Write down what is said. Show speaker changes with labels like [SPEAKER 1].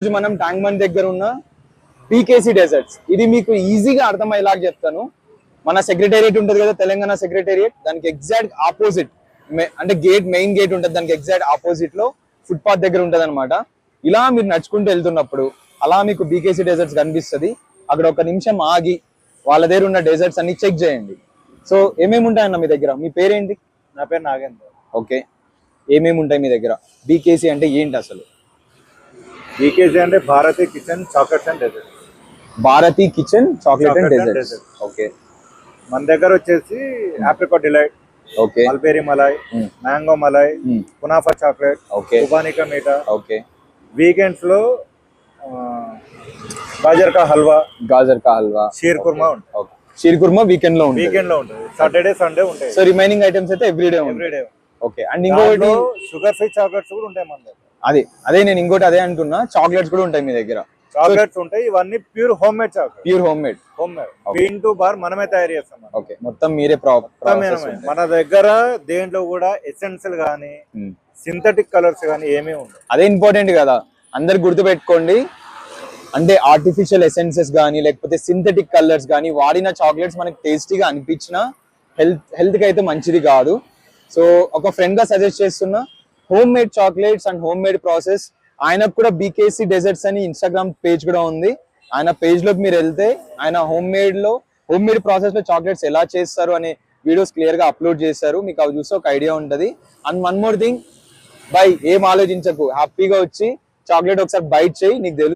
[SPEAKER 1] రోజు మనం tank bund దగ్గర ఉన్న పీకేసీ డెజర్ట్స్ ఇది మీకు ఈజీగా అర్థమయ్యేలాగా చెప్తాను. మన సెక్రటేరియట్ ఉంటుంది కదా, తెలంగాణ సెక్రటేరియట్, దానికి ఎగ్జాక్ట్ ఆపోజిట్ అంటే మెయిన్ గేట్ ఉంటుంది, దానికి ఎగ్జాక్ట్ ఆపోజిట్ లో ఫుట్పాత్ దగ్గర ఉంటుంది అనమాట. ఇలా మీరు నడుచుకుంటూ వెళ్తున్నప్పుడు అలా మీకు బీకేసీ డెజర్ట్స్ కనిపిస్తుంది. అక్కడ ఒక నిమిషం ఆగి వాళ్ళ దగ్గర ఉన్న డెజర్ట్స్ అన్ని చెక్ చేయండి. సో ఏమేమి ఉంటాయన్న మీ దగ్గర? మీ పేరేంటి?
[SPEAKER 2] నా పేరు నాగేంద్ర.
[SPEAKER 1] ఓకే, ఏమేమి ఉంటాయి మీ దగ్గర? బీకేసీ అంటే ఏంటి అసలు?
[SPEAKER 2] బీకేసీ అంటే Bharati kitchen chocolates and desserts.
[SPEAKER 1] Bharati kitchen chocolate and desserts. Okay,
[SPEAKER 2] మన దగ్గర వచ్చేసి apricot delight,
[SPEAKER 1] okay,
[SPEAKER 2] mulberry malai, mango malai, kunafa chocolate,
[SPEAKER 1] okay,
[SPEAKER 2] కుబానికా మీఠా.
[SPEAKER 1] ఓకే.
[SPEAKER 2] వీకెండ్స్ లో గాజర్ కా హల్వా, షీర్ కుర్మా ఉంటుంది.
[SPEAKER 1] ఓకే, షీర్ కుర్మా వీకెండ్ లో ఉంటుంది.
[SPEAKER 2] వీకెండ్ లో ఉంటుంది, సాటర్డే సండే ఉంటాయి.
[SPEAKER 1] సో రిమైనింగ్ ఐటమ్స్ అయితే ఎవ్రీడే
[SPEAKER 2] ఎవ్రీడే.
[SPEAKER 1] ఓకే. అండ్ ఇంకోటి
[SPEAKER 2] షుగర్ ఫ్రీ చాక్లెట్స్ కూడా ఉంటాయి మన దగ్గర.
[SPEAKER 1] అదే నేను ఇంకోటి అదే అంటున్నా, చాక్లెట్స్ కూడా ఉంటాయి మీ దగ్గర.
[SPEAKER 2] చాక్లెట్స్ ఉంటాయి, ఇవన్నీ pure home made chocolate.
[SPEAKER 1] Pure home made
[SPEAKER 2] bean to bar మనమే తయారు చేస్తాం.
[SPEAKER 1] ఓకే, మొత్తం మీరే
[SPEAKER 2] మన దగ్గర దేంట్లో కూడా ఎసెన్షియల్ గానీ సింథటిక్ కలర్స్ గానీ ఏమీ ఉండవు.
[SPEAKER 1] అదే ఇంపార్టెంట్ కదా, అందరు గుర్తు పెట్టుకోండి. అంటే ఆర్టిఫిషియల్ ఎసెన్సెస్ కానీ లేకపోతే సింథటిక్ కలర్స్ కానీ వాడిన చాక్లెట్స్ మనకి టేస్టీగా అనిపించినా హెల్త్ కి అయితే మంచిది కాదు. సో ఒక ఫ్రెండ్ గా సజెస్ట్ చేస్తున్నా, home made chocolates and home made process. ఆయనకు కూడా బీకేసీ డెజర్ట్స్ అని ఇన్స్టాగ్రామ్ పేజ్ కూడా ఉంది. ఆయన పేజ్ లోకి మీరు వెళ్తే ఆయన హోమ్ మేడ్ ప్రాసెస్ లో చాక్లెట్స్ ఎలా చేస్తారు అనే వీడియోస్ క్లియర్ గా అప్లోడ్ చేశారు. మీకు అవి చూస్తే ఒక ఐడియా ఉంటది. అండ్ వన్ మోర్ థింగ్, ఏం ఆలోచించకు, హ్యాపీగా వచ్చి చాక్లెట్ ఒకసారి బైట్ చేయి, నీకు తెలుసు.